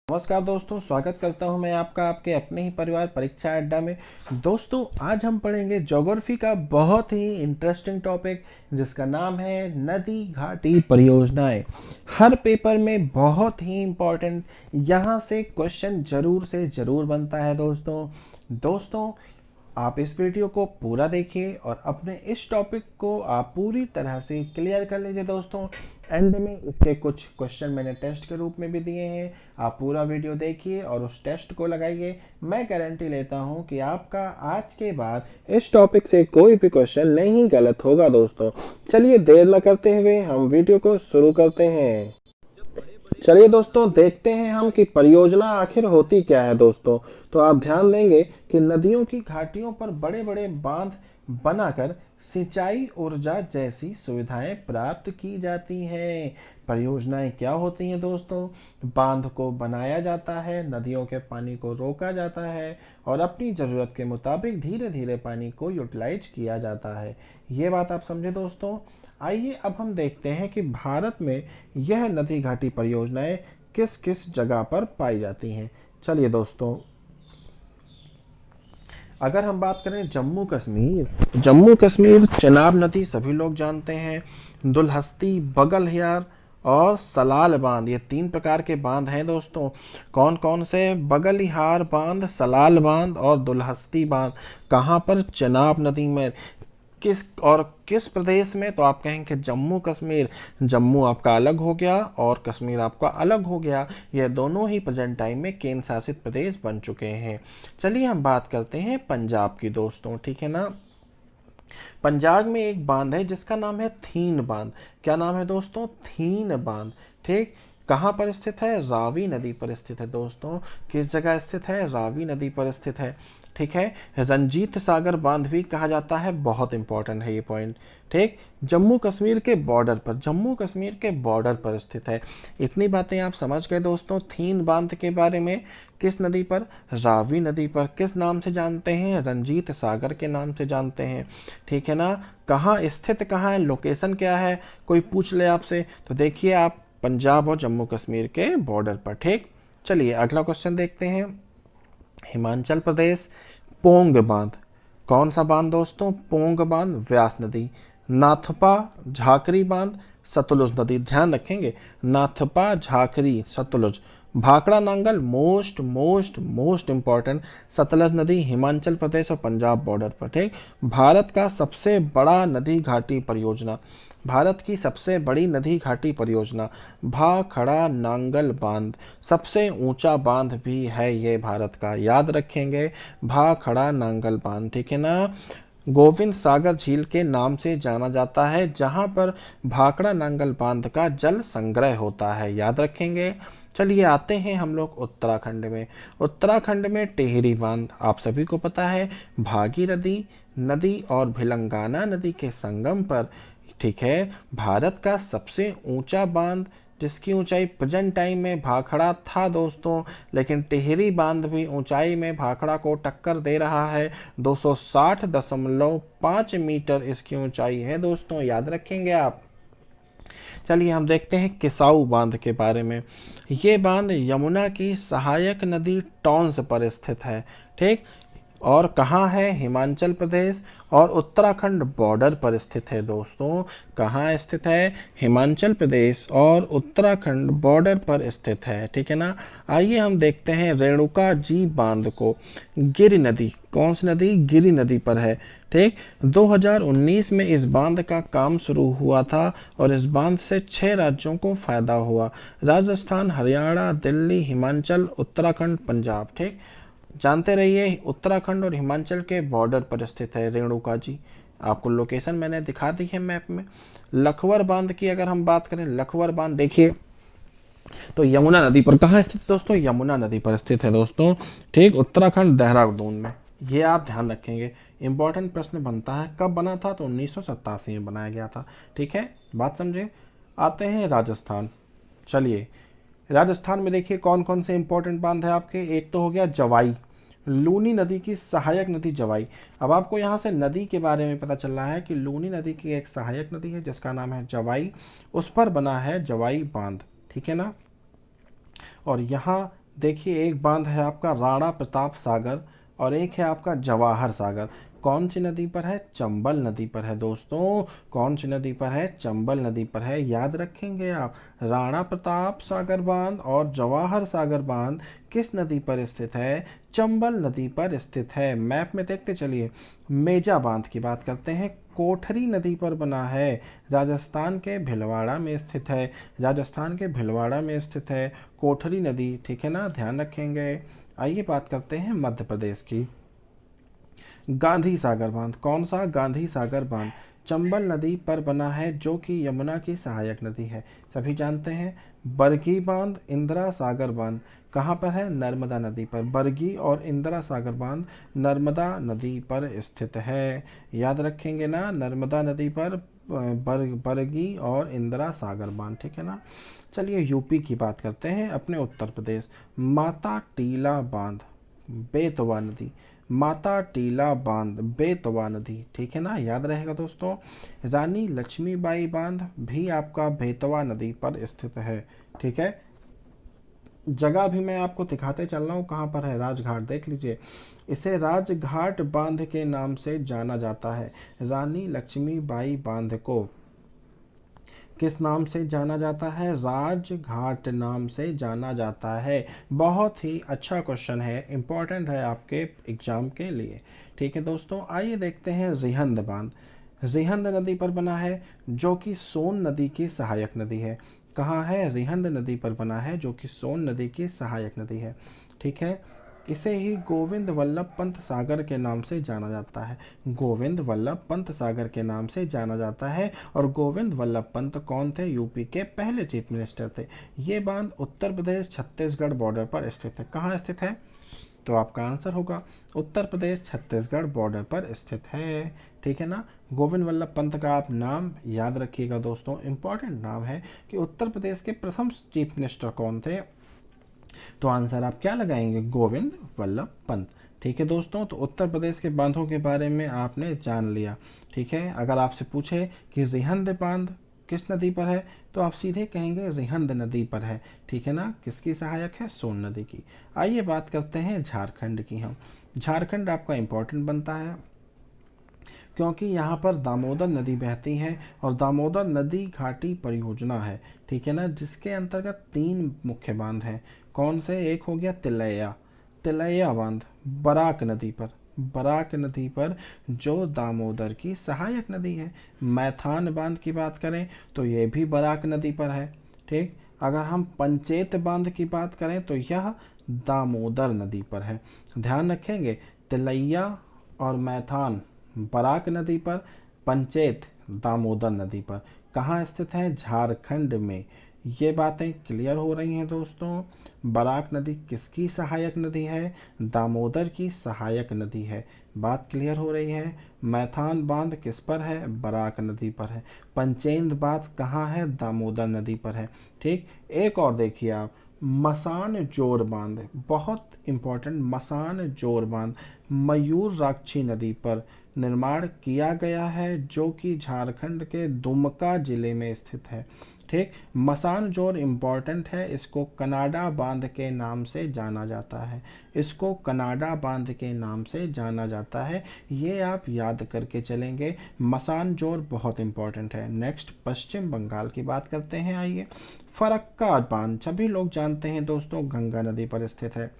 नमस्कार दोस्तों, स्वागत करता हूं मैं आपका आपके अपने ही परिवार परीक्षा अड्डा में। दोस्तों, आज हम पढ़ेंगे ज्योग्राफी का बहुत ही इंटरेस्टिंग टॉपिक जिसका नाम है नदी घाटी परियोजनाएं। हर पेपर में बहुत ही इम्पोर्टेंट यहाँ से क्वेश्चन जरूर से जरूर बनता है। दोस्तों आप इस वीडियो को पूरा देखिए और अपने इस टॉपिक को आप पूरी तरह से क्लियर कर लीजिए। दोस्तों, एंड में इसके कुछ क्वेश्चन मैंने टेस्ट के रूप में भी दिए हैं। आप पूरा वीडियो देखिए और उस टेस्ट को लगाइए। मैं गारंटी लेता हूं कि आपका आज के बाद इस टॉपिक से कोई भी क्वेश्चन नहीं गलत होगा। दोस्तों, चलिए देर न करते हुए हम वीडियो को शुरू करते हैं। चलिए दोस्तों, देखते हैं हम कि परियोजना आखिर होती क्या है। दोस्तों, तो आप ध्यान देंगे कि नदियों की घाटियों पर बड़े बड़े बांध बनाकर सिंचाई ऊर्जा जैसी सुविधाएं प्राप्त की जाती हैं। परियोजनाएं क्या होती हैं दोस्तों? बांध को बनाया जाता है, नदियों के पानी को रोका जाता है और अपनी जरूरत के मुताबिक धीरे धीरे पानी को यूटिलाइज किया जाता है। ये बात आप समझे दोस्तों। आइए अब हम देखते हैं कि भारत में यह नदी घाटी परियोजनाएं किस किस जगह पर पाई जाती हैं। चलिए दोस्तों, अगर हम बात करें जम्मू कश्मीर चिनाब नदी सभी लोग जानते हैं। दुलहस्ती, बगल और सलाल बांध, ये तीन प्रकार के बांध हैं दोस्तों। कौन कौन से? बगलिहार बांध, सलाल बांध और दुलहस्ती बांध। कहाँ पर? चिनाब नदी में। किस प्रदेश में? तो आप कहेंगे जम्मू कश्मीर। जम्मू आपका अलग हो गया और कश्मीर आपका अलग हो गया। ये दोनों ही प्रेजेंट टाइम में केंद्र शासित प्रदेश बन चुके हैं। चलिए हम बात करते हैं पंजाब की दोस्तों, ठीक है ना। पंजाब में एक बांध है जिसका नाम है थीन बांध। क्या नाम है दोस्तों? थीन बांध। ठीक, कहाँ पर स्थित है? रावी नदी पर स्थित है दोस्तों। किस जगह स्थित है? रावी नदी पर स्थित है। ठीक है। रंजीत सागर बांध भी कहा जाता है, बहुत इंपॉर्टेंट है ये पॉइंट। ठीक, जम्मू कश्मीर के बॉर्डर पर स्थित है। इतनी बातें आप समझ गए दोस्तों थीन बांध के बारे में। किस नदी पर? रावी नदी पर। किस नाम से जानते हैं? रंजीत सागर के नाम से जानते हैं। ठीक है ना। कहाँ स्थित, कहाँ है, लोकेशन क्या है, कोई पूछ ले आपसे तो देखिए आप पंजाब और जम्मू कश्मीर के बॉर्डर पर। ठीक, चलिए अगला क्वेश्चन देखते हैं। हिमाचल प्रदेश, पोंग बांध। कौन सा बांध दोस्तों? पोंग बांध, व्यास नदी। नाथपा झाकरी बांध, सतलुज नदी। ध्यान रखेंगे, Nathpa Jhakri Sutlej. Bhakra Nangal, most most most important, Sutlej नदी हिमाचल प्रदेश और पंजाब बॉर्डर पर। ठीक, भारत का सबसे बड़ा नदी घाटी परियोजना, भारत की सबसे बड़ी नदी घाटी परियोजना भाखड़ा नांगल बांध। सबसे ऊंचा बांध भी है ये भारत का, याद रखेंगे, भाखड़ा नांगल बांध। ठीक है ना। गोविंद सागर झील के नाम से जाना जाता है, जहां पर भाखड़ा नांगल बांध का जल संग्रह होता है, याद रखेंगे। चलिए आते हैं हम लोग उत्तराखंड में। उत्तराखंड में टिहरी बांध, आप सभी को पता है, भागीरथी नदी और भिलंगाना नदी के संगम पर। ठीक है, भारत का सबसे ऊंचा बांध जिसकी ऊंचाई प्रेजेंट टाइम में भाखड़ा था दोस्तों, लेकिन टिहरी बांध भी ऊंचाई में भाखड़ा को टक्कर दे रहा है। 260.5 मीटर इसकी ऊंचाई है दोस्तों, याद रखेंगे आप। चलिए हम देखते हैं किसाऊ बांध के बारे में। ये बांध यमुना की सहायक नदी टॉन्स पर स्थित है। ठीक, और कहाँ है? हिमाचल प्रदेश और उत्तराखंड बॉर्डर पर स्थित है दोस्तों। कहाँ स्थित है? हिमाचल प्रदेश और उत्तराखंड बॉर्डर पर स्थित है। ठीक है ना। आइए हम देखते हैं रेणुका जी बांध को। गिरि नदी, कौन सी नदी? गिरि नदी पर है। ठीक, 2019 में इस बांध का काम शुरू हुआ था और इस बांध से 6 राज्यों को फायदा हुआ, राजस्थान, हरियाणा, दिल्ली, हिमाचल, उत्तराखंड, पंजाब। ठीक, जानते रहिए उत्तराखंड और हिमाचल के बॉर्डर पर स्थित है रेणुका जी। आपको लोकेशन मैंने दिखा दी है मैप में। लखवर बांध की अगर हम बात करें, लखवर बांध देखिए तो यमुना नदी पर कहाँ स्थित है दोस्तों? यमुना नदी पर स्थित है दोस्तों। ठीक, उत्तराखंड देहरादून में। ये आप ध्यान रखेंगे, इंपॉर्टेंट प्रश्न बनता है। कब बना था? तो 1987 में बनाया गया था। ठीक है, बात समझे। आते हैं राजस्थान। चलिए राजस्थान में देखिए कौन कौन से इंपॉर्टेंट बांध है आपके। एक तो हो गया जवाई, लूनी नदी की सहायक नदी जवाई। अब आपको यहाँ से नदी के बारे में पता चल रहा है कि लूनी नदी की एक सहायक नदी है जिसका नाम है जवाई, उस पर बना है जवाई बांध। ठीक है ना। और यहाँ देखिए, एक बांध है आपका राणा प्रताप सागर और एक है आपका जवाहर सागर। कौन सी नदी पर है? चंबल नदी पर है दोस्तों। कौन सी नदी पर है? चंबल नदी पर है। याद रखेंगे आप, राणा प्रताप सागर बांध और जवाहर सागर बांध किस नदी पर स्थित है? चंबल नदी पर स्थित है। मैप में देखते चलिए। मेजा बांध की बात करते हैं, कोठरी नदी पर बना है, राजस्थान के भिलवाड़ा में स्थित है। राजस्थान के भिलवाड़ा में स्थित है कोठरी नदी, ठीक है ना, ध्यान रखेंगे। आइए बात करते हैं मध्य प्रदेश की। गांधी सागर बांध, कौन सा? गांधी सागर बांध चंबल नदी पर बना है, जो कि यमुना की सहायक नदी है, सभी जानते हैं। बरगी बांध, इंदिरा सागर बांध कहाँ पर है? नर्मदा नदी पर। बरगी और इंदिरा सागर बांध नर्मदा नदी पर स्थित है। याद रखेंगे ना, नर्मदा नदी पर बरगी और इंदिरा सागर बांध, ठीक है ना। चलिए यूपी की बात करते हैं, अपने उत्तर प्रदेश। माता टीला बांध, बेतवा नदी, माता टीला बांध बेतवा नदी, ठीक है ना, याद रहेगा दोस्तों। रानी लक्ष्मीबाई बांध भी आपका बेतवा नदी पर स्थित है, ठीक है। जगह भी मैं आपको दिखाते चल रहा हूँ कहाँ पर है, राजघाट देख लीजिए। इसे राजघाट बांध के नाम से जाना जाता है। रानी लक्ष्मीबाई बांध को किस नाम से जाना जाता है? राजघाट नाम से जाना जाता है। बहुत ही अच्छा क्वेश्चन है, इंपॉर्टेंट है आपके एग्जाम के लिए, ठीक है दोस्तों। आइए देखते हैं रिहंद बांध। रिहंद नदी पर बना है, जो कि सोन नदी की सहायक नदी है। कहाँ है? रिहंद नदी पर बना है, जो कि सोन नदी की सहायक नदी है, ठीक है। इसे ही गोविंद वल्लभ पंत सागर के नाम से जाना जाता है। गोविंद वल्लभ पंत सागर के नाम से जाना जाता है। और गोविंद वल्लभ पंत कौन थे? यूपी के पहले चीफ मिनिस्टर थे। ये बांध उत्तर प्रदेश छत्तीसगढ़ बॉर्डर पर स्थित है। कहाँ स्थित है? तो आपका आंसर होगा उत्तर प्रदेश छत्तीसगढ़ बॉर्डर पर स्थित है, ठीक है ना। गोविंद वल्लभ पंत का आप नाम याद रखिएगा दोस्तों, इंपॉर्टेंट नाम है कि उत्तर प्रदेश के प्रथम चीफ मिनिस्टर कौन थे। तो आंसर आप क्या लगाएंगे? गोविंद वल्लभ पंत, ठीक है दोस्तों। तो उत्तर प्रदेश के बांधों के बारे में आपने जान लिया, ठीक है। अगर आपसे पूछे कि रिहंद बांध किस नदी पर है, तो आप सीधे कहेंगे रिहंद नदी पर है, ठीक है ना। किसकी सहायक है? सोन नदी की। आइए बात करते हैं झारखंड की हम। झारखंड आपका इंपॉर्टेंट बनता है क्योंकि यहाँ पर दामोदर नदी बहती है और दामोदर नदी घाटी परियोजना है, ठीक है ना, जिसके अंतर्गत 3 मुख्य बांध हैं। कौन से? एक हो गया तिलैया, तिलैया बांध बराक नदी पर, बराक नदी पर, जो दामोदर की सहायक नदी है। मैथान बांध की बात करें तो ये भी बराक नदी पर है, ठीक। अगर हम पंचेत बांध की बात करें तो यह दामोदर नदी पर है। ध्यान रखेंगे, तिलैया और मैथान बराक नदी पर, पंचेत दामोदर नदी पर। कहाँ स्थित है? झारखंड में। ये बातें क्लियर हो रही हैं दोस्तों। बराक नदी किसकी सहायक नदी है? दामोदर की सहायक नदी है। बात क्लियर हो रही है। मैथान बांध किस पर है? बराक नदी पर है। पंचेंद बांध कहाँ है? दामोदर नदी पर है, ठीक। एक और देखिए आप, मसान जोर बांध, बहुत इंपॉर्टेंट, मसान जोर बांध मयूर राक्षी नदी पर निर्माण किया गया है, जो कि झारखंड के दुमका जिले में स्थित है, ठीक। मसान जोर इम्पॉर्टेंट है, इसको कनाडा बांध के नाम से जाना जाता है, इसको कनाडा बांध के नाम से जाना जाता है। ये आप याद करके चलेंगे, मसान जोर बहुत इम्पॉर्टेंट है। नेक्स्ट पश्चिम बंगाल की बात करते हैं। आइए, फरक्का बांध सभी लोग जानते हैं दोस्तों, गंगा नदी पर स्थित है,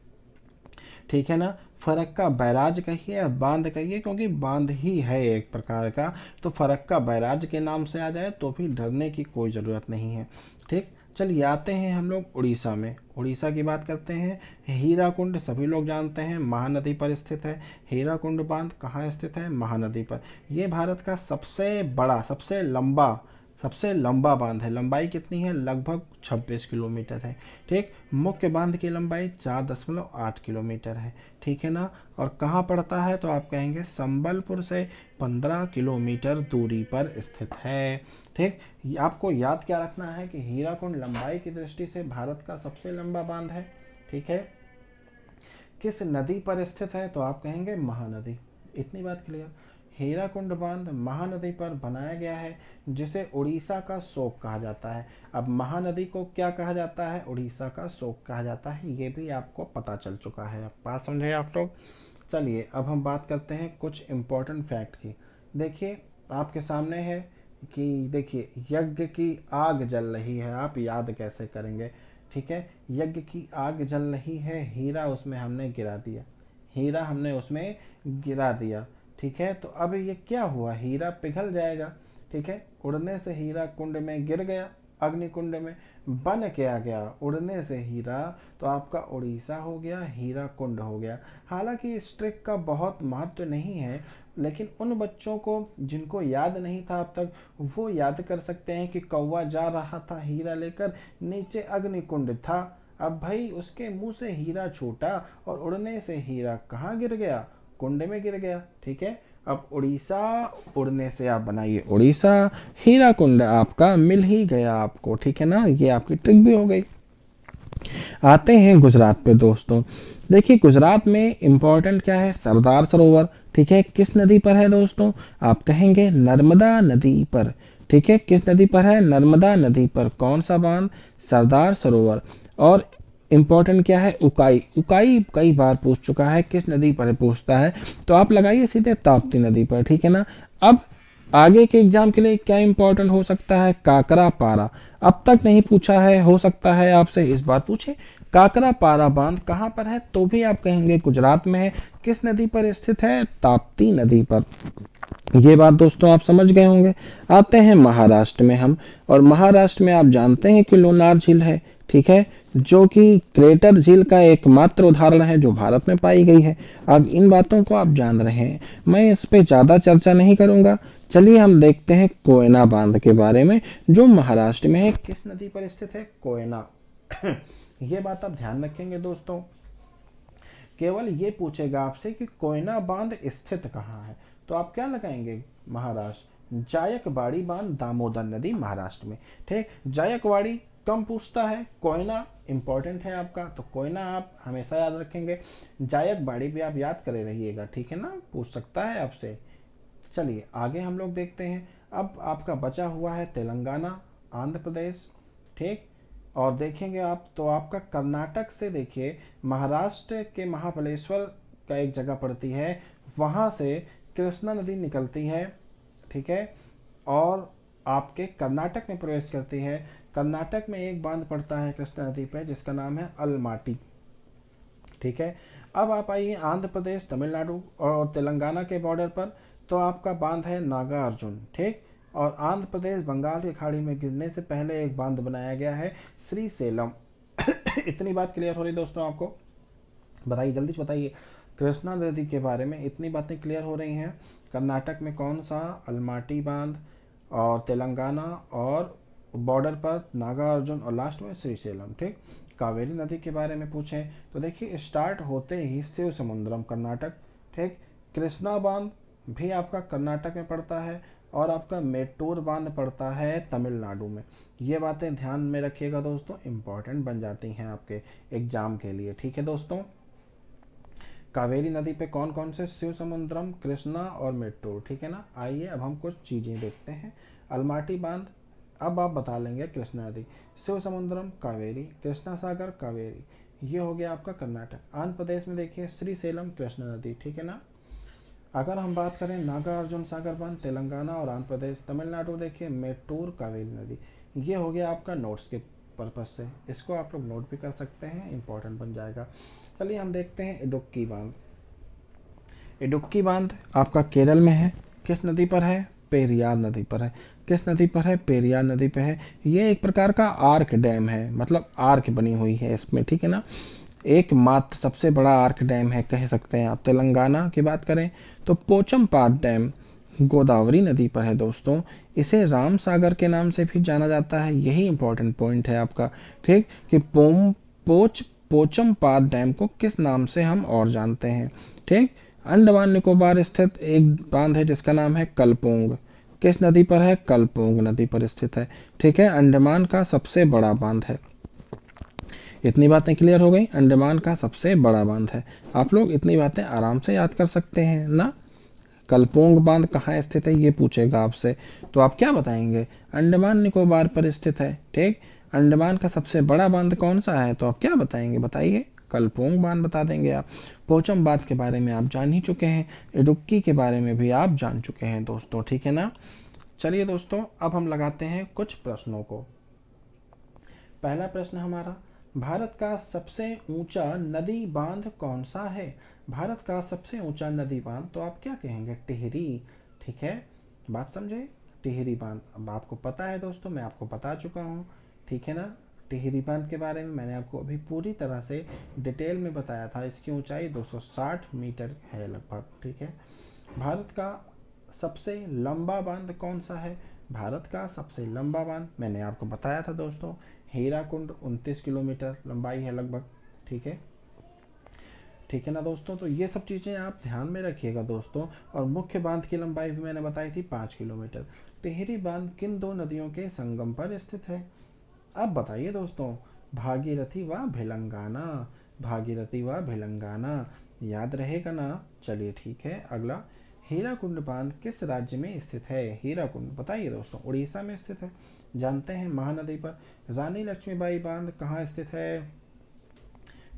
ठीक है ना। फरक्का बैराज कहिए या बांध कहिए, क्योंकि बांध ही है एक प्रकार का, तो फरक्का बैराज के नाम से आ जाए तो भी डरने की कोई ज़रूरत नहीं है, ठीक। चलिए आते हैं हम लोग उड़ीसा में। उड़ीसा की बात करते हैं। हीराकुंड सभी लोग जानते हैं, महानदी पर स्थित है। हीराकुंड बांध कहाँ स्थित है? महानदी पर। ये भारत का सबसे बड़ा, सबसे लंबा बांध है। लंबाई कितनी है? लगभग 26 किलोमीटर है, ठीक। मुख्य बांध की लंबाई 4.8 किलोमीटर है, ठीक है ना। और कहाँ पड़ता है? तो आप कहेंगे संबलपुर से 15 किलोमीटर दूरी पर स्थित है, ठीक। आपको याद क्या रखना है कि हीराकुंड लंबाई की दृष्टि से भारत का सबसे लंबा बांध है, ठीक है। किस नदी पर स्थित है? तो आप कहेंगे महानदी। इतनी बात क्लियर। हीराकुंड बांध महानदी पर बनाया गया है, जिसे उड़ीसा का शोक कहा जाता है। अब महानदी को क्या कहा जाता है? उड़ीसा का शोक कहा जाता है। ये भी आपको पता चल चुका है। अब बात समझे आप लोग? चलिए अब हम बात करते हैं कुछ इम्पोर्टेंट फैक्ट की। देखिए आपके सामने है कि देखिए यज्ञ की आग जल रही है, आप याद कैसे करेंगे? ठीक है, यज्ञ की आग जल रही है, हीरा उसमें हमने गिरा दिया, हीरा हमने उसमें गिरा दिया। ठीक है, तो अब ये क्या हुआ? हीरा पिघल जाएगा। ठीक है, उड़ने से हीरा कुंड में गिर गया, अग्नि कुंड में। बन क्या गया? उड़ने से हीरा, तो आपका उड़ीसा हो गया, हीरा कुंड हो गया। हालांकि इस ट्रिक का बहुत महत्व नहीं है, लेकिन उन बच्चों को जिनको याद नहीं था अब तक, वो याद कर सकते हैं कि कौवा जा रहा था हीरा लेकर, नीचे अग्नि कुंड था। अब भाई उसके मुंह से हीरा छूटा और उड़ने से हीरा कहाँ गिर गया? कुंड में गिर गया। ठीक है, अब उड़ीसा, उड़ने से आप बनाइए उड़ीसा, हीरा कुंड आपका मिल ही गया आपको। ठीक है ना, ये आपकी ट्रिक भी हो गई। आते हैं गुजरात पे दोस्तों। देखिए गुजरात में इंपॉर्टेंट क्या है? सरदार सरोवर। ठीक है, किस नदी पर है दोस्तों? आप कहेंगे नर्मदा नदी पर। ठीक है, किस नदी पर है? नर्मदा नदी पर। कौन सा बांध? सरदार सरोवर। और इंपॉर्टेंट क्या है? उकाई। उकाई कई बार पूछ चुका है, किस नदी पर पूछता है? तो आप लगाइए सीधे ताप्ती नदी पर। ठीक है ना। अब आगे के एग्जाम के लिए क्या इंपॉर्टेंट हो सकता है? काकरा पारा। अब तक नहीं पूछा है, हो सकता है आपसे इस बार पूछे। काकरा पारा बांध कहाँ पर है? तो भी आप कहेंगे गुजरात में है। किस नदी पर स्थित है? ताप्ती नदी पर। ये बात दोस्तों आप समझ गए होंगे। आते हैं महाराष्ट्र में हम, और महाराष्ट्र में आप जानते हैं कि लोनार झील है। ठीक है, जो कि क्रेटर झील का एकमात्र उदाहरण है जो भारत में पाई गई है। अब इन बातों को आप जान रहे हैं, मैं इस पे ज्यादा चर्चा नहीं करूंगा। चलिए हम देखते हैं कोयना बांध के बारे में, जो महाराष्ट्र में है। किस नदी पर स्थित है? कोयना। ये बात आप ध्यान रखेंगे दोस्तों, केवल ये पूछेगा आपसे कि कोयना बांध स्थित कहाँ है, तो आप क्या लगाएंगे? महाराष्ट्र। जायकवाड़ी बांध दामोदर नदी महाराष्ट्र में। ठीक, जायकवाड़ी कम पूछता है, कोयना इंपॉर्टेंट है आपका, तो कोयना आप हमेशा याद रखेंगे। जायकवाड़ी भी आप याद करे रहिएगा। ठीक है ना, पूछ सकता है आपसे। चलिए आगे हम लोग देखते हैं। अब आपका बचा हुआ है तेलंगाना, आंध्र प्रदेश। ठीक, और देखेंगे आप तो आपका कर्नाटक से देखिए महाराष्ट्र के महाबलेश्वर का एक जगह पड़ती है, वहाँ से कृष्णा नदी निकलती है। ठीक है, और आपके कर्नाटक में प्रवेश करती है। कर्नाटक में एक बांध पड़ता है कृष्णा नदी पे, जिसका नाम है अलमाटी। ठीक है, अब आप आइए आंध्र प्रदेश, तमिलनाडु और तेलंगाना के बॉर्डर पर, तो आपका बांध है नागार्जुन। ठीक, और आंध्र प्रदेश बंगाल की खाड़ी में गिरने से पहले एक बांध बनाया गया है, श्रीसेलम। इतनी बात क्लियर हो रही दोस्तों आपको? बताइए, जल्दी से बताइए। कृष्णा नदी के बारे में इतनी बातें क्लियर हो रही हैं। कर्नाटक में कौन सा? अलमाटी बांध, और तेलंगाना और बॉर्डर पर नागार्जुन, और लास्ट में श्रीशैलम। ठीक, कावेरी नदी के बारे में पूछें तो देखिए स्टार्ट होते ही शिव समुद्रम कर्नाटक। ठीक, कृष्णा बांध भी आपका कर्नाटक में पड़ता है, और आपका मेट्टूर बांध पड़ता है तमिलनाडु में। ये बातें ध्यान में रखिएगा दोस्तों, इंपॉर्टेंट बन जाती हैं आपके एग्जाम के लिए। ठीक है दोस्तों, कावेरी नदी पे कौन कौन से? शिव समुद्रम, कृष्णा और मेट्टूर। ठीक है ना। आइए अब हम कुछ चीज़ें देखते हैं। अलमाटी बांध, अब आप बता लेंगे कृष्णा नदी। शिव समुद्रम कावेरी, कृष्णा सागर कावेरी, ये हो गया आपका कर्नाटक। आंध्र प्रदेश में देखिए श्रीसेलम कृष्णा नदी। ठीक है ना। अगर हम बात करें नागार्जुन सागर बांध, तेलंगाना और आंध्र प्रदेश। तमिलनाडु देखिए मेट्टूर कावेरी नदी। ये हो गया आपका नोट्स के पर्पज से, इसको आप लोग नोट भी कर सकते हैं, इंपॉर्टेंट बन जाएगा। चलिए हम देखते हैं इडुक्की बांध। इडुक्की बांध आपका केरल में है। किस नदी पर है? पेरियार नदी पर है। किस नदी पर है? पेरियार नदी पर है। ये एक प्रकार का आर्क डैम है, मतलब आर्क बनी हुई है इसमें। ठीक है ना, एकमात्र सबसे बड़ा आर्क डैम है कह सकते हैं आप। तेलंगाना की बात करें तो पोचमपाट डैम गोदावरी नदी पर है दोस्तों। इसे राम सागर के नाम से भी जाना जाता है, यही इंपॉर्टेंट पॉइंट है आपका। ठीक, कि पोचमपाट डैम को किस नाम से हम और जानते हैं? ठीक, अंडमान निकोबार स्थित एक बांध है जिसका नाम है कलपोंग। किस नदी पर है? कलपोंग नदी पर स्थित है। ठीक है, अंडमान का सबसे बड़ा बांध है। इतनी बातें क्लियर हो गई, अंडमान का सबसे बड़ा बांध है। आप लोग इतनी बातें आराम से याद कर सकते हैं ना। कलपोंग बांध कहाँ स्थित है ये पूछेगा आपसे, तो आप क्या बताएंगे? अंडमान निकोबार पर स्थित है। ठीक, अंडमान का सबसे बड़ा बांध कौन सा है, तो आप क्या बताएंगे? बताइए, कलपोंग बांध बता देंगे आप। पोचम बांध के बारे में आप जान ही चुके हैं, इडुक्की के बारे में भी आप जान चुके हैं दोस्तों, ठीक है ना। चलिए दोस्तों, अब हम लगाते हैं कुछ प्रश्नों को। पहला प्रश्न हमारा, भारत का सबसे ऊंचा नदी बांध कौन सा है? भारत का सबसे ऊंचा नदी बांध, तो आप क्या कहेंगे? टिहरी। ठीक है, बात समझे, टिहरी बांध। अब आपको पता है दोस्तों, मैं आपको बता चुका हूँ, ठीक है ना। टिहरी बांध के बारे में मैंने आपको अभी पूरी तरह से डिटेल में बताया था। इसकी ऊंचाई 260 मीटर है लगभग, ठीक है। भारत का सबसे लंबा बांध कौन सा है? भारत का सबसे लंबा बांध मैंने आपको बताया था दोस्तों, हीराकुंड 29 किलोमीटर लंबाई है लगभग, ठीक है। ठीक है ना दोस्तों, तो ये सब चीज़ें आप ध्यान में रखिएगा दोस्तों। और मुख्य बांध की लंबाई भी मैंने बताई थी 5 किलोमीटर। टिहरी बांध किन दो नदियों के संगम पर स्थित है? अब बताइए दोस्तों, भागीरथी व भिलंगाना। भागीरथी व भिलंगाना, याद रहेगा ना। चलिए ठीक है, अगला, हीराकुंड बांध किस राज्य में स्थित है? हीराकुंड बताइए दोस्तों, उड़ीसा में स्थित है, जानते हैं, महानदी पर। रानी लक्ष्मीबाई बांध कहाँ स्थित है?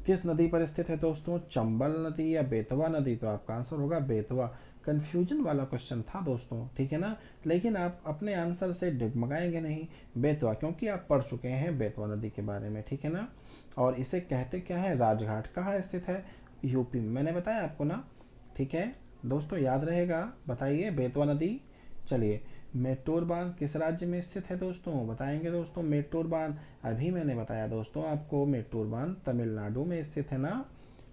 किस नदी पर स्थित है दोस्तों? चंबल नदी या बेतवा नदी? तो आपका आंसर होगा बेतवा। कंफ्यूजन वाला क्वेश्चन था दोस्तों, ठीक है ना, लेकिन आप अपने आंसर से डगमगाएंगे नहीं, बेतवा, क्योंकि आप पढ़ चुके हैं बेतवा नदी के बारे में, ठीक है ना। और इसे कहते क्या है? राजघाट। कहाँ स्थित है? यूपी में, मैंने बताया आपको ना, ठीक है दोस्तों, याद रहेगा। बताइए, बेतवा नदी। चलिए, मेट्टूर बांध किस राज्य में स्थित है दोस्तों? बताएंगे दोस्तों, मेट्टूर बांध, अभी मैंने बताया दोस्तों आपको, मेट्टूर बांध तमिलनाडु में स्थित है ना,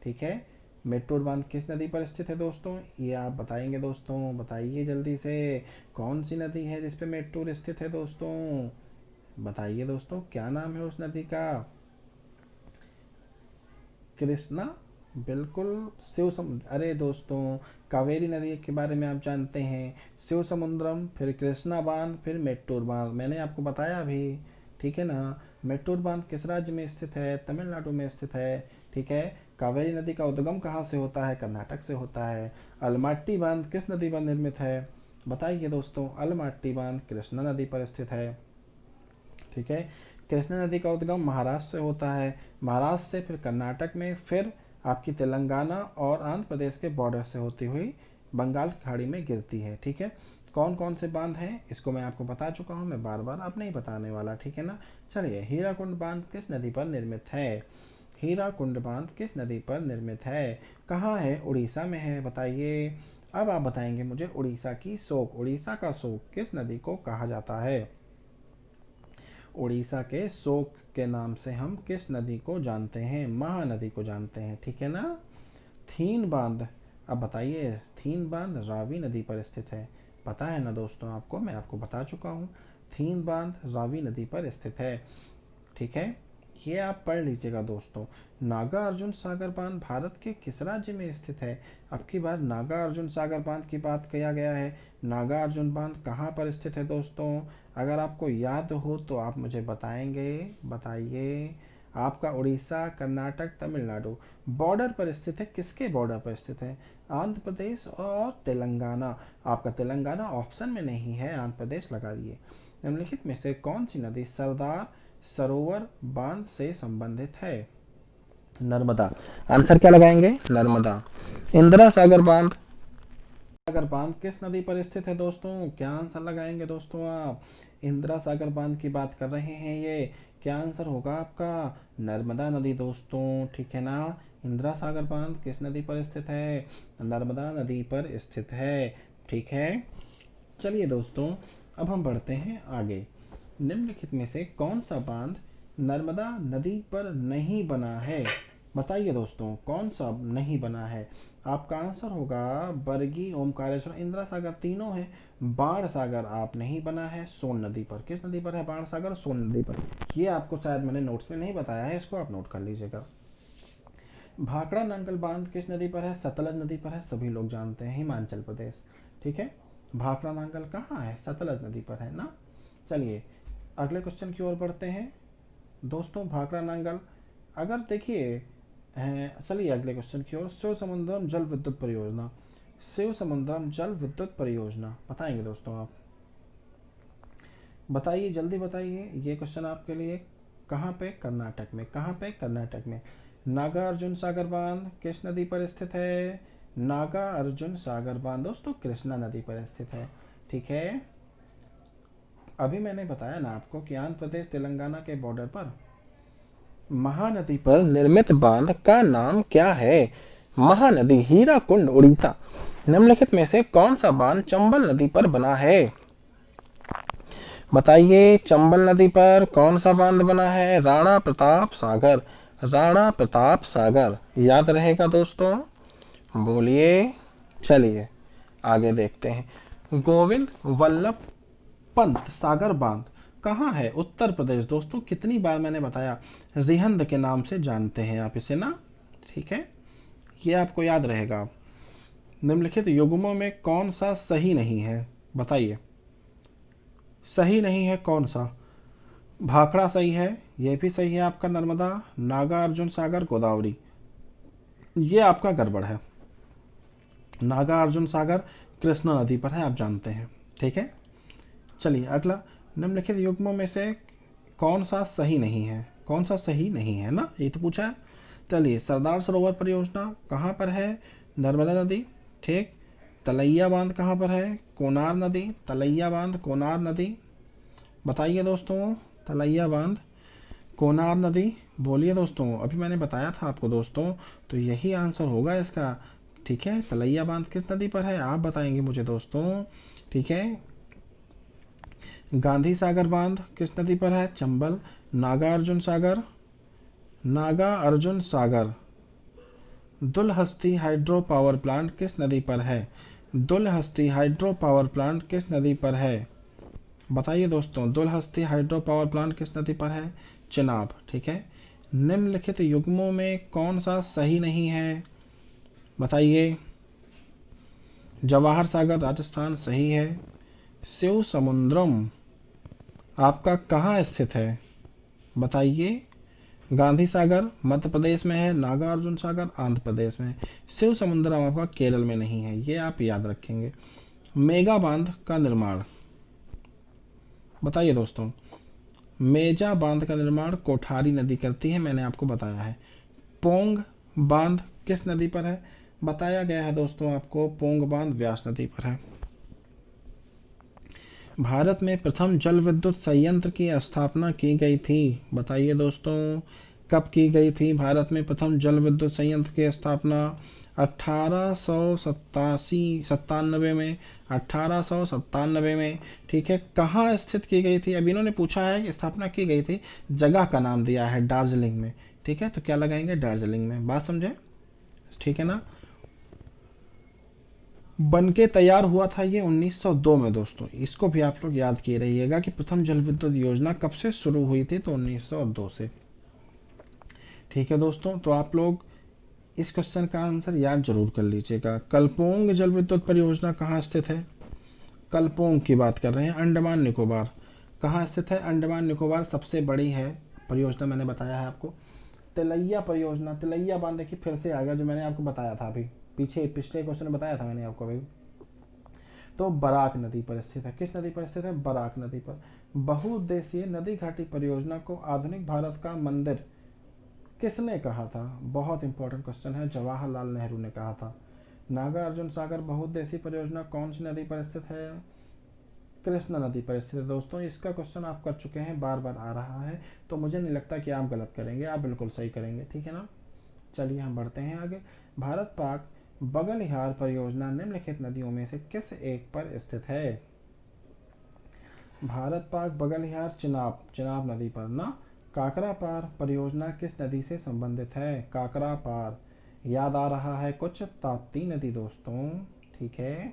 ठीक है। मेट्टूर बांध किस नदी पर स्थित है दोस्तों? ये आप बताएंगे दोस्तों, बताइए जल्दी से, कौन सी नदी है जिसपे मेट्टूर स्थित है दोस्तों? बताइए दोस्तों, क्या नाम है उस नदी का? कृष्णा, बिल्कुल। शिव समुद्र, अरे दोस्तों, कावेरी नदी के बारे में आप जानते हैं, शिव समुद्रम, फिर कृष्णा बांध, फिर मेट्टूर बांध, मैंने आपको बताया अभी, ठीक है ना। मेट्टूर बांध किस राज्य में स्थित है? तमिलनाडु में स्थित है, ठीक है। कावेरी नदी का उद्गम कहाँ से होता है? कर्नाटक से होता है। अलमाट्टी बांध किस नदी पर निर्मित है? बताइए दोस्तों, अलमाट्टी बांध कृष्णा नदी पर स्थित है, ठीक है। कृष्णा नदी का उद्गम महाराष्ट्र से होता है, महाराष्ट्र से फिर कर्नाटक में, फिर आपकी तेलंगाना और आंध्र प्रदेश के बॉर्डर से होती हुई बंगाल की खाड़ी में गिरती है, ठीक है। कौन कौन से बांध हैं इसको मैं आपको बता चुका हूँ, मैं बार बार अब नहीं बताने वाला, ठीक है ना। चलिए, हीराकुंड बांध किस नदी पर निर्मित है? हीराकुंड बांध किस नदी पर निर्मित है? कहाँ है? उड़ीसा में है, बताइए। अब आप बताएंगे मुझे, उड़ीसा की शोक, उड़ीसा का शोक किस नदी को कहा जाता है? उड़ीसा के शोक के नाम से हम किस नदी को जानते हैं? महानदी को जानते हैं, ठीक है ना। थीन बांध, अब बताइए, थीन बांध रावी नदी पर स्थित है, पता है ना दोस्तों आपको, मैं आपको बता चुका हूँ, थीन बांध रावी नदी पर स्थित है, ठीक है। ये आप पढ़ लीजिएगा दोस्तों। नागा अर्जुन सागर बांध भारत के किस राज्य में स्थित है? अब की बार नागा अर्जुन सागर बांध की बात किया गया है, नागा अर्जुन बांध कहाँ पर स्थित है दोस्तों? अगर आपको याद हो तो आप मुझे बताएंगे, बताइए। आपका उड़ीसा, कर्नाटक, तमिलनाडु बॉर्डर पर स्थित है, किसके बॉर्डर पर स्थित है? आंध्र प्रदेश और तेलंगाना। आपका तेलंगाना ऑप्शन में नहीं है, आंध्र प्रदेश लगा दिए। निम्नलिखित में से कौन सी नदी सरदार सरोवर बांध से संबंधित है? नर्मदा। आंसर क्या लगाएंगे? नर्मदा। इंदिरा सागर बांध, सागर बांध किस नदी पर स्थित है दोस्तों? क्या आंसर लगाएंगे दोस्तों आप? इंदिरा सागर बांध की बात कर रहे हैं ये, क्या आंसर होगा आपका? नर्मदा नदी दोस्तों, ठीक है ना। इंदिरा सागर बांध किस नदी पर स्थित है? नर्मदा नदी पर स्थित है, ठीक है। चलिए दोस्तों, अब हम बढ़ते हैं आगे। निम्नलिखित में से कौन सा बांध नर्मदा नदी पर नहीं बना है? बताइए दोस्तों, कौन सा नहीं बना है? आपका आंसर होगा बरगी, ओमकारेश्वर, इंदिरा सागर, तीनों है। बाण सागर आप नहीं बना है, सोन नदी पर। किस नदी पर है बाण सागर? सोन नदी पर। ये आपको शायद मैंने नोट्स में नहीं बताया है, इसको आप नोट कर लीजिएगा। भाखड़ा नांगल बांध किस नदी पर है? सतलज नदी पर है, सभी लोग जानते हैं, हिमाचल प्रदेश, ठीक है। भाखड़ा नांगल कहाँ है? सतलज नदी पर है ना। चलिए, अगले क्वेश्चन की ओर बढ़ते हैं दोस्तों। भाखड़ा नांगल, अगर देखिए, चलिए अगले क्वेश्चन की ओर। शिव समुद्रम जल विद्युत परियोजना, शिव समुद्रम जल विद्युत परियोजना बताएंगे दोस्तों आप। बताइए, जल्दी बताइए, ये क्वेश्चन आपके लिए। कहाँ पे? कर्नाटक में। कहाँ पे? कर्नाटक में। नागा अर्जुन सागर बांध किस नदी पर स्थित है? नागा अर्जुन सागर बांध दोस्तों कृष्णा नदी पर स्थित है। ठीक है, अभी मैंने बताया ना आपको कि आंध्र प्रदेश तेलंगाना के बॉर्डर पर महानदी पर निर्मित बांध का नाम क्या है? महानदी, हीराकुंड, उड़ीसा। निम्नलिखित में से कौन सा बांध चंबल नदी पर बना है? बताइए, चंबल नदी पर कौन सा बांध बना है? राणा प्रताप सागर। राणा प्रताप सागर याद रहेगा दोस्तों, बोलिए। चलिए आगे देखते हैं। गोविंद वल्लभ पंत सागर बांध कहाँ है? उत्तर प्रदेश दोस्तों। कितनी बार मैंने बताया, रिहंद के नाम से जानते हैं आप इसे ना। ठीक है, ये आपको याद रहेगा। निम्नलिखित युग्मों में कौन सा सही नहीं है? बताइए, सही नहीं है कौन सा? भाखड़ा सही है, ये भी सही है आपका, नर्मदा, नागा अर्जुन सागर, गोदावरी। ये आपका गड़बड़ है। नागा अर्जुन सागर कृष्णा नदी पर है, आप जानते हैं। ठीक है, चलिए अगला। निम्नलिखित युग्मों में से कौन सा सही नहीं है? कौन सा सही नहीं है ना, ये तो पूछा है। चलिए, सरदार सरोवर परियोजना कहाँ पर है? नर्मदा नदी। ठीक, तलैया बांध कहाँ पर है? कोनार नदी। तलैया बांध, कोनार नदी। बताइए दोस्तों, तलैया बांध, कोनार नदी। बोलिए दोस्तों, अभी मैंने बताया था आपको दोस्तों, तो यही आंसर होगा इसका। ठीक है, तलैया बांध किस नदी पर है आप बताएंगे मुझे दोस्तों। ठीक है, गांधी सागर बांध किस नदी पर है? चंबल। नागा अर्जुन सागर, नागा अर्जुन सागर। दुलहस्ती हाइड्रो पावर प्लांट किस नदी पर है? दुलहस्ती हाइड्रो पावर प्लांट किस नदी पर है? बताइए दोस्तों, दुलहस्ती हाइड्रो पावर प्लांट किस नदी पर है? चिनाब। ठीक है, निम्नलिखित युग्मों में कौन सा सही नहीं है? बताइए। जवाहर सागर राजस्थान सही है। शिव समुद्रम आपका कहाँ स्थित है? बताइए। गांधी सागर मध्य प्रदेश में है, नागा अर्जुन सागर आंध्र प्रदेश में है, शिव समुद्रम आपका केरल में नहीं है, ये आप याद रखेंगे। मेगा बांध का निर्माण बताइए दोस्तों। मेजा बांध का निर्माण कोठारी नदी करती है, मैंने आपको बताया है। पोंग बांध किस नदी पर है? बताया गया है दोस्तों आपको, पोंग बांध व्यास नदी पर है। भारत में प्रथम जल विद्युत संयंत्र की स्थापना की गई थी। बताइए दोस्तों, कब की गई थी भारत में प्रथम जल विद्युत संयंत्र की स्थापना? 1897 में। 1897 में। ठीक है, कहाँ स्थित की गई थी? अब इन्होंने पूछा है कि स्थापना की गई थी, जगह का नाम दिया है दार्जिलिंग में। ठीक है, तो क्या लगाएंगे? दार्जिलिंग में। बात समझे? ठीक है ना। बन के तैयार हुआ था ये 1902 में दोस्तों, इसको भी आप लोग याद किए रहिएगा कि प्रथम जल विद्युत योजना कब से शुरू हुई थी, तो 1902 से। ठीक है दोस्तों, तो आप लोग इस क्वेश्चन का आंसर याद जरूर कर लीजिएगा। कलपोंग जल विद्युत परियोजना कहाँ स्थित है? कलपोंग की बात कर रहे हैं, अंडमान निकोबार। कहाँ स्थित है? अंडमान निकोबार सबसे बड़ी है परियोजना, मैंने बताया है आपको। तिलैया परियोजना, तिलैया बांध देखिए फिर से आ गया, जो मैंने आपको बताया था अभी पीछे, पिछले क्वेश्चन में बताया था मैंने आपको अभी। तो बराक नदी पर स्थित है। किस नदी पर स्थित है? बराक नदी पर। बहुउद्देशीय नदी घाटी परियोजना को आधुनिक भारत का मंदिर किसने कहा था? बहुत इंपॉर्टेंट क्वेश्चन है, जवाहरलाल नेहरू ने कहा था। नागा अर्जुन सागर बहुउद्देशीय परियोजना कौन सी नदी पर स्थित है? कृष्णा नदी पर स्थित है दोस्तों। इसका क्वेश्चन आप कर चुके हैं, बार बार आ रहा है, तो मुझे नहीं लगता कि आप गलत करेंगे, आप बिल्कुल सही करेंगे। ठीक है ना। चलिए हम बढ़ते हैं आगे। भारत पाक बगलिहार परियोजना निम्नलिखित नदियों में से किस एक पर स्थित है? भारत पाक बगलिहार चिनाब, चिनाब नदी पर ना। काकरा पार परियोजना किस नदी से संबंधित है? काकरा पार याद आ रहा है कुछ? ताप्ती नदी दोस्तों। ठीक है,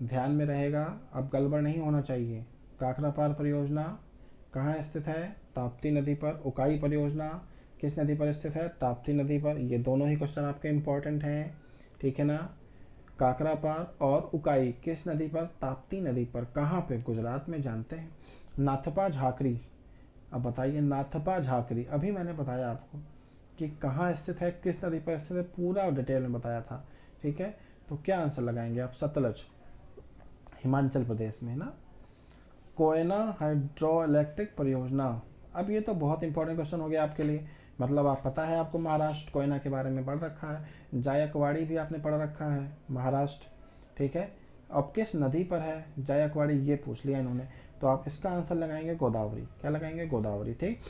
ध्यान में रहेगा, अब गड़बड़ नहीं होना चाहिए। काकरा पार परियोजना कहाँ स्थित है? ताप्ती नदी पर। उकाई परियोजना किस नदी पर स्थित है? ताप्ती नदी पर। ये दोनों ही क्वेश्चन आपके इंपॉर्टेंट हैं। ठीक है ना। काकरा पार और उकाई किस नदी पर? ताप्ती नदी पर। कहाँ पे? गुजरात में, जानते हैं। नाथपा झाकरी, अब बताइए, नाथपा झाकरी अभी मैंने बताया आपको कि कहाँ स्थित है, किस नदी पर स्थित है, पूरा डिटेल में बताया था। ठीक है, तो क्या आंसर लगाएंगे आप? सतलज, हिमाचल प्रदेश में है ना। कोयना हाइड्रो इलेक्ट्रिक परियोजना। अब ये तो बहुत इंपॉर्टेंट क्वेश्चन हो गया आपके लिए, मतलब आप पता है, आपको महाराष्ट्र कोयना के बारे में पढ़ रखा है, जायकवाड़ी भी आपने पढ़ रखा है महाराष्ट्र, ठीक है। अब किस नदी पर है जायकवाड़ी, ये पूछ लिया इन्होंने, तो आप इसका आंसर लगाएंगे गोदावरी। क्या लगाएंगे? गोदावरी, ठीक।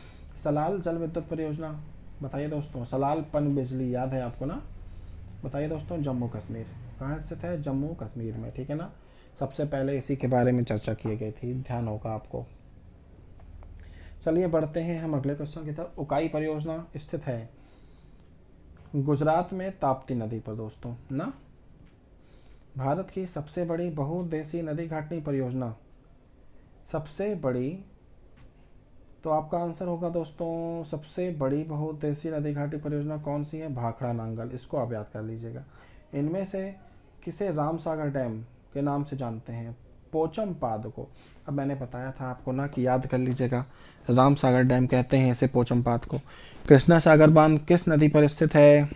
सलाल जल विद्युत परियोजना, बताइए दोस्तों। सलाल पन बिजली याद है आपको ना, बताइए दोस्तों। जम्मू कश्मीर, कहाँ स्थित है? जम्मू कश्मीर में, ठीक है ना। सबसे पहले इसी के बारे में चर्चा की गई थी, ध्यान होगा आपको। चलिए बढ़ते हैं हम अगले क्वेश्चन की तरफ। उकाई परियोजना स्थित है गुजरात में ताप्ती नदी पर दोस्तों ना। भारत की सबसे बड़ी बहुउद्देशीय नदी घाटनी परियोजना, सबसे बड़ी, तो आपका आंसर होगा दोस्तों, सबसे बड़ी बहुउद्देशीय नदी घाटी परियोजना कौन सी है? भाखड़ा नांगल, इसको आप याद कर लीजिएगा। इनमें से किसे रामसागर डैम के नाम से जानते हैं? पोचम पाद को। अब मैंने बताया था आपको ना कि याद कर लीजिएगा, रामसागर डैम कहते हैं इसे, पोचम पाद को। कृष्णा सागर बांध किस नदी पर स्थित है?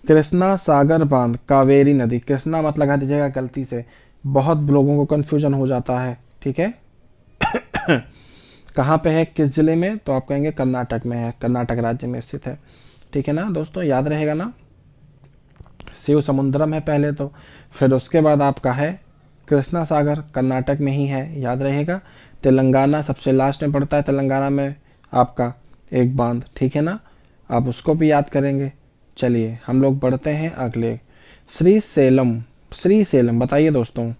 कृष्णा सागर बांध कावेरी नदी, कृष्णा मत लगा दीजिएगा गलती से, बहुत लोगों को कंफ्यूजन हो जाता है, ठीक है। कहाँ पे है, किस जिले में? तो आप कहेंगे कर्नाटक में है, कर्नाटक राज्य में स्थित है, ठीक है ना दोस्तों, याद रहेगा ना। शिव समुद्रम है पहले तो, फिर उसके बाद आपका है कृष्णा सागर, कर्नाटक में ही है, याद रहेगा। तेलंगाना सबसे लास्ट में पड़ता है, तेलंगाना में आपका एक बांध, ठीक है ना, आप उसको भी याद करेंगे। चलिए हम लोग बढ़ते हैं अगले। श्रीशैलम, श्रीशैलम बताइए दोस्तों।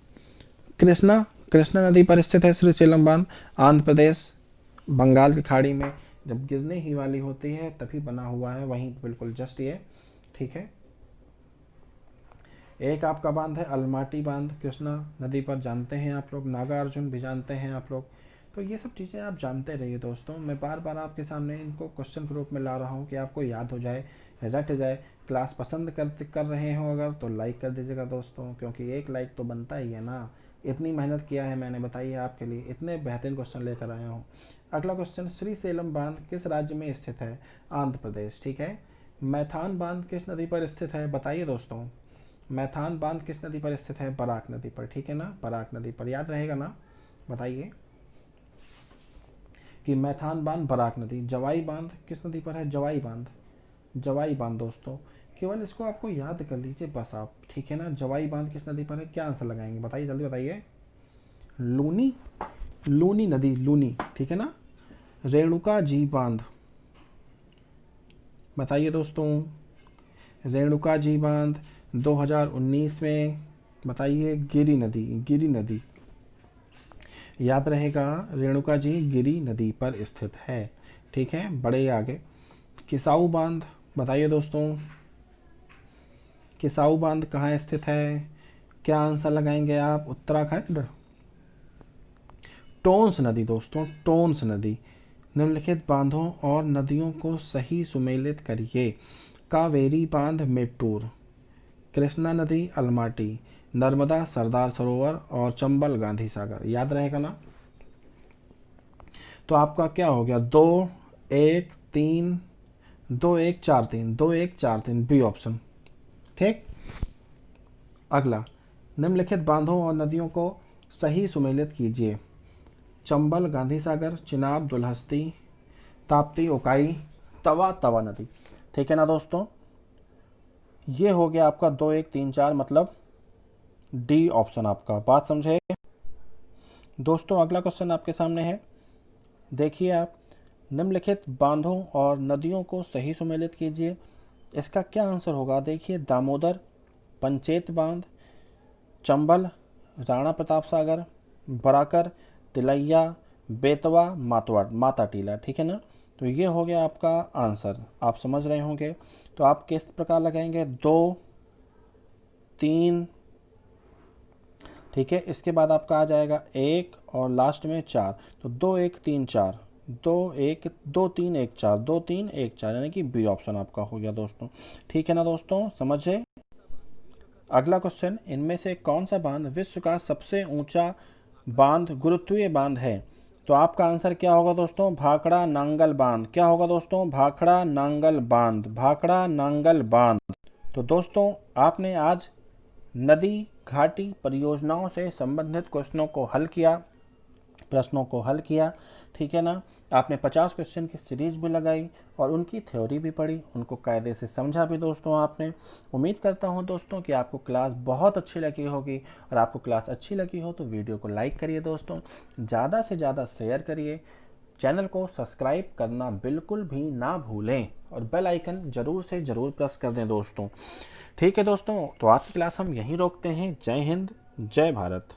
कृष्णा, कृष्णा नदी पर स्थित है श्रीशैलम बांध, आंध्र प्रदेश, बंगाल की खाड़ी में जब गिरने ही वाली होती है तभी बना हुआ है, वहीं बिल्कुल जस्ट ये, ठीक है। एक आपका बांध है अलमाटी बांध, कृष्णा नदी पर, जानते हैं आप लोग। नागार्जुन भी जानते हैं आप लोग। तो ये सब चीज़ें आप जानते रहिए दोस्तों, मैं बार बार आपके सामने इनको क्वेश्चन के रूप में ला रहा हूँ कि आपको याद हो जाए, रट जाए। क्लास पसंद कर रहे हो अगर तो लाइक कर दीजिएगा दोस्तों, क्योंकि एक लाइक तो बनता ही है ना, इतनी मेहनत किया है मैंने, बताइए आपके लिए, इतने बेहतरीन क्वेश्चन लेकर आया हूँ। अगला क्वेश्चन, श्रीशैलम बांध किस राज्य में स्थित है? आंध्र प्रदेश, ठीक है। मैथान बांध किस नदी पर स्थित है? बताइए दोस्तों। मैथान बांध किस नदी पर स्थित है? बराक नदी पर, ठीक है ना, बराक नदी पर, याद रहेगा ना, बताइए कि मैथान बांध बराक नदी। जवाई बांध किस नदी पर है? जवाई बांध, जवाई बांध दोस्तों, केवल इसको आपको याद कर लीजिए बस आप, ठीक है ना। जवाई बांध किस नदी पर है? क्या आंसर लगाएंगे, बताइए जल्दी बताइए। लूनी, लूनी नदी, लूनी, ठीक है ना। रेणुका जी बांध, बताइए दोस्तों। रेणुका जी बांध 2019 में, बताइए। गिरी नदी, गिरी नदी, याद रहेगा, रेणुका जी गिरी नदी पर स्थित है, ठीक है। बड़े आगे, किसाऊ बांध, बताइए दोस्तों। किसाऊ बांध कहाँ स्थित है? क्या आंसर लगाएंगे आप? उत्तराखंड। टोंस नदी दोस्तों, टोंस नदी। निम्नलिखित बांधों और नदियों को सही सुमेलित करिए। कावेरी बांध मेट्टूर, कृष्णा नदी अलमाटी, नर्मदा सरदार सरोवर और चंबल गांधी सागर, याद रहेगा ना। तो आपका क्या हो गया? 2 1 3, 2 1 4 3, 2 1 4 3 बी ऑप्शन, ठीक। अगला, निम्नलिखित बांधों और नदियों को सही सुमेलित कीजिए। चंबल गांधी सागर, चिनाब दुलहस्ती, ताप्ती उकाई, तवा तवा नदी, ठीक है ना दोस्तों। ये हो गया आपका 2 1 3 4, मतलब डी ऑप्शन आपका, बात समझे दोस्तों। अगला क्वेश्चन आपके सामने है, देखिए आप। निम्नलिखित बांधों और नदियों को सही सुमेलित कीजिए, इसका क्या आंसर होगा? देखिए, दामोदर, पंचेत बांध, चंबल, राणा प्रताप सागर, बराकर, तिलैया, बेतवा, माता टीला, ठीक है ना। तो ये हो गया आपका आंसर, आप समझ रहे होंगे। तो आप किस प्रकार लगाएंगे? 2 3, ठीक है। इसके बाद आपका आ जाएगा 1 और लास्ट में 4, तो 2 1 3 4, 2 3 1 4, 2 3 1 4, यानी कि बी ऑप्शन आपका हो गया दोस्तों, ठीक है ना दोस्तों, समझे। अगला क्वेश्चन, इनमें से कौन सा बांध विश्व का सबसे ऊंचा बांध गुरुत्वीय बांध है? तो आपका आंसर क्या होगा दोस्तों? भाखड़ा नांगल बांध। क्या होगा दोस्तों? भाखड़ा नांगल बांध, भाखड़ा नांगल बांध, तो दोस्तों आपने आज नदी घाटी परियोजनाओं से संबंधित प्रश्नों को हल किया, ठीक है ना। आपने 50 क्वेश्चन की सीरीज भी लगाई और उनकी थ्योरी भी पढ़ी, उनको कायदे से समझा भी दोस्तों आपने। उम्मीद करता हूं दोस्तों कि आपको क्लास बहुत अच्छी लगी होगी, और आपको क्लास अच्छी लगी हो तो वीडियो को लाइक करिए दोस्तों, ज़्यादा से ज़्यादा शेयर करिए, चैनल को सब्सक्राइब करना बिल्कुल भी ना भूलें, और बेल आइकन ज़रूर से ज़रूर प्रेस कर दें दोस्तों। ठीक है दोस्तों, तो आज की क्लास हम यहीं रोकते हैं। जय हिंद, जय भारत।